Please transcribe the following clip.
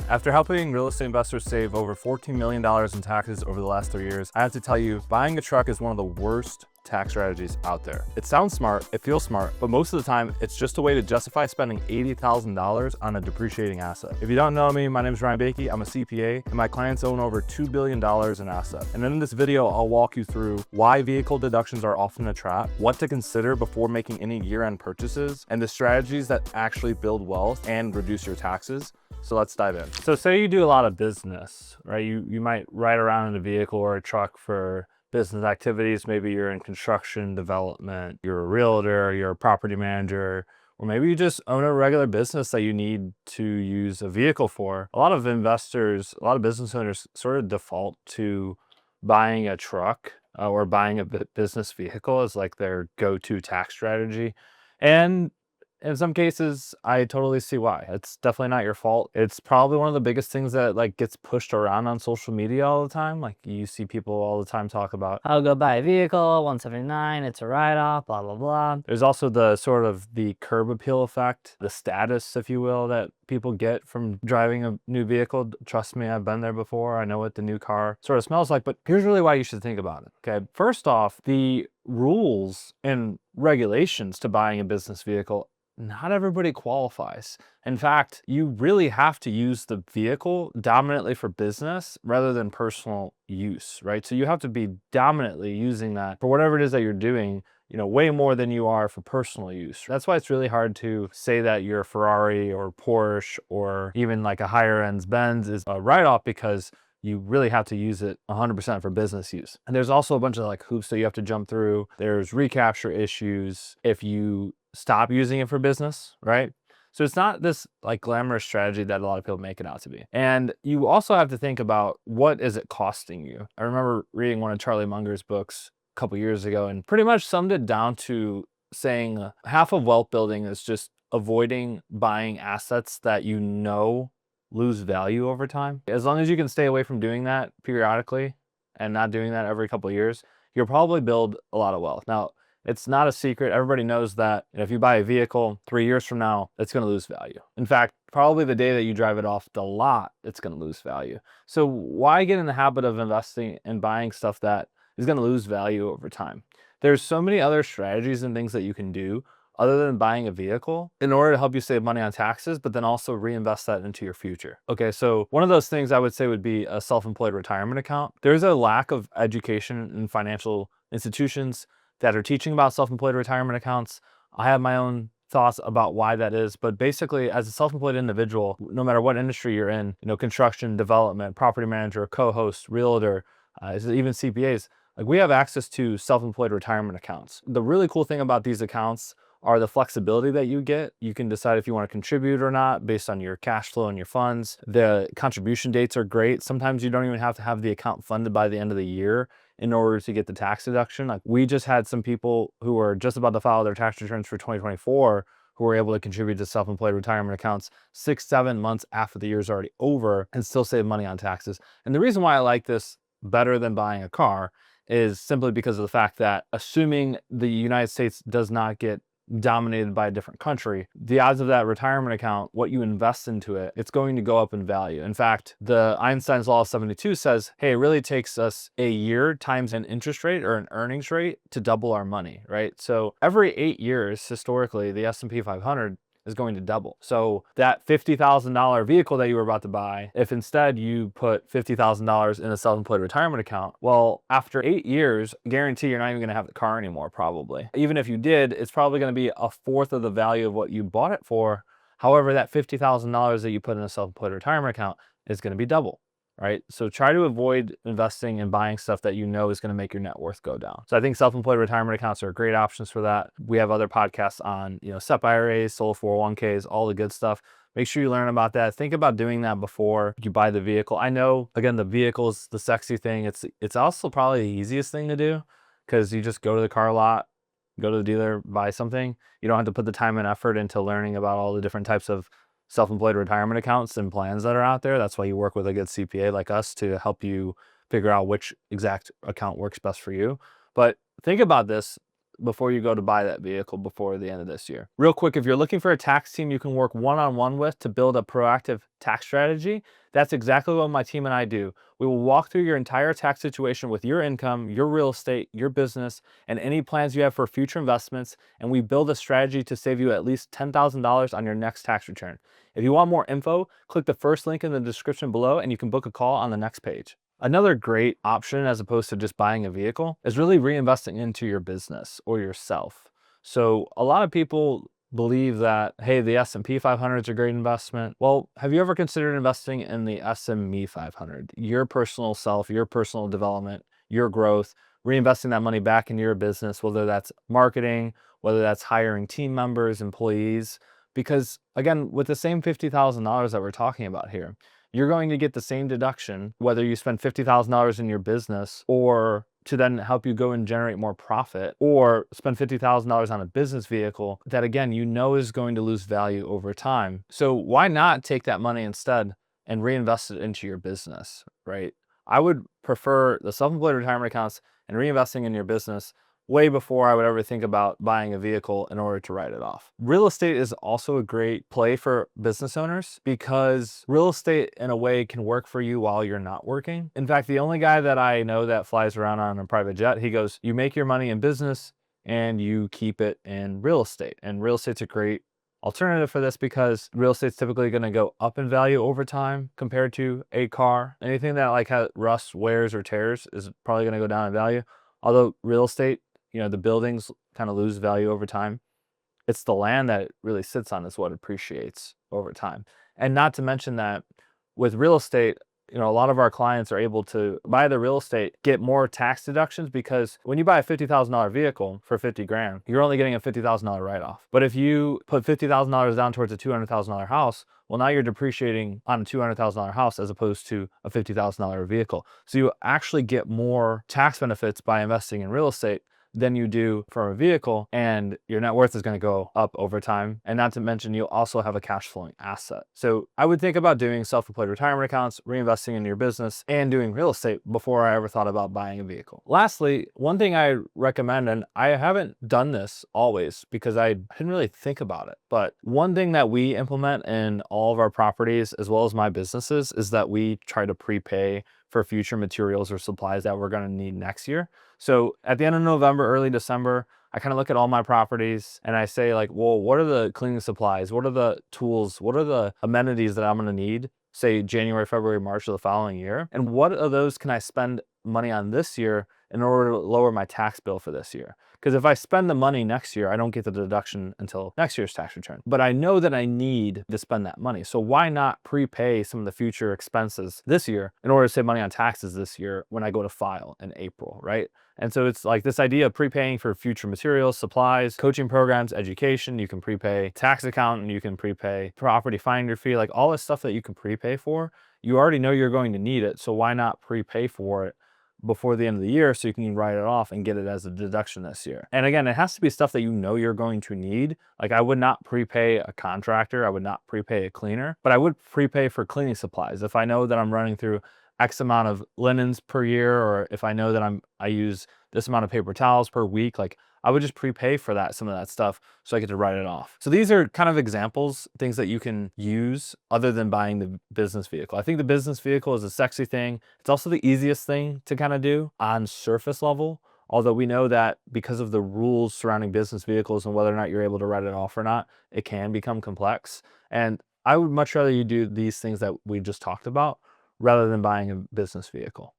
After helping real estate investors save over $14 million in taxes over the last 3 years, I have to tell you, buying a truck is one of the worst tax strategies out there. It sounds smart, it feels smart, but most of the time, it's just a way to justify spending $80,000 on a depreciating asset. If you don't know me, my name is Ryan Bakey, I'm a CPA, and my clients own over $2 billion in assets. And in this video, I'll walk you through why vehicle deductions are often a trap, what to consider before making any year-end purchases, and the strategies that actually build wealth and reduce your taxes. So let's dive in. So say you do a lot of business, right? You might ride around in a vehicle or a truck for business activities. Maybe you're in construction development, you're a realtor, you're a property manager, or maybe you just own a regular business that you need to use a vehicle for. A lot of investors, a lot of business owners sort of default to buying a truck or buying a business vehicle as like their go-to tax strategy. And in some cases, I totally see why. It's definitely not your fault. It's probably one of the biggest things that like gets pushed around on social media all the time. Like you see people all the time talk about, I'll go buy a vehicle, 179, it's a write-off, blah, blah, blah. There's also the sort of the curb appeal effect, the status, if you will, that people get from driving a new vehicle. Trust me, I've been there before. I know what the new car sort of smells like, but here's really why you should think about it, okay? First off, the rules and regulations to buying a business vehicle, not everybody qualifies. In fact, you really have to use the vehicle dominantly for business rather than personal use, right? So you have to be dominantly using that for whatever it is that you're doing, way more than you are for personal use. That's why it's really hard to say that your Ferrari or Porsche or even like a higher end Benz is a write-off, because you really have to use it 100% for business use. And there's also a bunch of like hoops that you have to jump through. There's recapture issues if you stop using it for business, right? So it's not this like glamorous strategy that a lot of people make it out to be. And you also have to think about, what is it costing you? I remember reading one of Charlie Munger's books a couple years ago and pretty much summed it down to saying half of wealth building is just avoiding buying assets that lose value over time. As long as you can stay away from doing that periodically and not doing that every couple of years, you'll probably build a lot of wealth. Now, it's not a secret. Everybody knows that if you buy a vehicle 3 years from now, it's going to lose value. In fact, probably the day that you drive it off the lot, it's going to lose value. So why get in the habit of investing and buying stuff that is going to lose value over time? There's so many other strategies and things that you can do other than buying a vehicle in order to help you save money on taxes, but then also reinvest that into your future. Okay, so one of those things I would say would be a self-employed retirement account. There's a lack of education in financial institutions that are teaching about self-employed retirement accounts. I have my own thoughts about why that is, but basically as a self-employed individual, no matter what industry you're in, construction, development, property manager, co-host, realtor, even CPAs, like we have access to self-employed retirement accounts. The really cool thing about these accounts are the flexibility that you get. You can decide if you want to contribute or not based on your cash flow and your funds. The contribution dates are great. Sometimes you don't even have to have the account funded by the end of the year in order to get the tax deduction. Like we just had some people who were just about to file their tax returns for 2024 who were able to contribute to self-employed retirement accounts 6-7 months after the year's already over and still save money on taxes. And the reason why I like this better than buying a car is simply because of the fact that, assuming the United States does not get dominated by a different country, the odds of that retirement account, what you invest into it, it's going to go up in value. In fact, the Einstein's Law of 72 says, hey, it really takes us a year times an interest rate or an earnings rate to double our money, right? So every 8 years, historically, the S&P 500 is going to double. So that $50,000 vehicle that you were about to buy, if instead you put $50,000 in a self-employed retirement account, well, after 8 years, guarantee you're not even going to have the car anymore, probably. Even if you did, it's probably going to be a fourth of the value of what you bought it for. However, that $50,000 that you put in a self-employed retirement account is going to be double. Right? So try to avoid investing and buying stuff that is going to make your net worth go down. So I think self-employed retirement accounts are great options for that. We have other podcasts on, SEP IRAs, solo 401ks, all the good stuff. Make sure you learn about that. Think about doing that before you buy the vehicle. I know, again, the vehicle is the sexy thing. It's also probably the easiest thing to do, because you just go to the car lot, go to the dealer, buy something. You don't have to put the time and effort into learning about all the different types of self-employed retirement accounts and plans that are out there. That's why you work with a good CPA like us to help you figure out which exact account works best for you. But think about this. before you go to buy that vehicle before the end of this year. Real quick, if you're looking for a tax team you can work one-on-one with to build a proactive tax strategy, that's exactly what my team and I do. We will walk through your entire tax situation with your income, your real estate, your business, and any plans you have for future investments, and we build a strategy to save you at least $10,000 on your next tax return. If you want more info, click the first link in the description below and you can book a call on the next page. Another great option, as opposed to just buying a vehicle, is really reinvesting into your business or yourself. So a lot of people believe that, hey, the S&P 500 is a great investment. Well, have you ever considered investing in the SME 500? Your personal self, your personal development, your growth, reinvesting that money back into your business, whether that's marketing, whether that's hiring team members, employees. Because again, with the same $50,000 that we're talking about here, you're going to get the same deduction whether you spend $50,000 in your business or to then help you go and generate more profit, or spend $50,000 on a business vehicle that, again, you know is going to lose value over time. So why not take that money instead and reinvest it into your business, right? I would prefer the self-employed retirement accounts and reinvesting in your business way before I would ever think about buying a vehicle in order to write it off. Real estate is also a great play for business owners because real estate in a way can work for you while you're not working. In fact, the only guy that I know that flies around on a private jet, he goes, you make your money in business and you keep it in real estate. And real estate's a great alternative for this because real estate's typically going to go up in value over time compared to a car. Anything that like has rust, wears, or tears is probably going to go down in value. Although real estate, the buildings kind of lose value over time. It's the land that it really sits on is what appreciates over time. And not to mention that with real estate, a lot of our clients are able to buy the real estate, get more tax deductions, because when you buy a $50,000 vehicle for 50 grand, you're only getting a $50,000 write-off. But if you put $50,000 down towards a $200,000 house, well, now you're depreciating on a $200,000 house as opposed to a $50,000 vehicle. So you actually get more tax benefits by investing in real estate than you do for a vehicle, and your net worth is going to go up over time. And not to mention, you'll also have a cash flowing asset. So I would think about doing self-employed retirement accounts, reinvesting in your business, and doing real estate before I ever thought about buying a vehicle. Lastly, one thing I recommend, and I haven't done this always because I didn't really think about it, but one thing that we implement in all of our properties as well as my businesses is that we try to prepay for future materials or supplies that we're going to need next year. So at the end of November, early December, I kind of look at all my properties and I say like, well, what are the cleaning supplies? What are the tools? What are the amenities that I'm going to need, say January, February, March of the following year? And what of those can I spend money on this year in order to lower my tax bill for this year? Because if I spend the money next year, I don't get the deduction until next year's tax return. But I know that I need to spend that money. So why not prepay some of the future expenses this year in order to save money on taxes this year when I go to file in April, right? And so it's like this idea of prepaying for future materials, supplies, coaching programs, education. You can prepay tax account and you can prepay property finder fee, like all this stuff that you can prepay for. You already know you're going to need it. So why not prepay for it before the end of the year so you can write it off and get it as a deduction this year? And again, it has to be stuff that you know you're going to need. Like I would not prepay a contractor. I would not prepay a cleaner, but I would prepay for cleaning supplies. If I know that I'm running through X amount of linens per year, or if I know that I use this amount of paper towels per week, like I would just prepay for that, some of that stuff, so I get to write it off. So these are kind of examples, things that you can use other than buying the business vehicle. I think the business vehicle is a sexy thing. It's also the easiest thing to kind of do on surface level. Although we know that because of the rules surrounding business vehicles and whether or not you're able to write it off or not, it can become complex. And I would much rather you do these things that we just talked about rather than buying a business vehicle.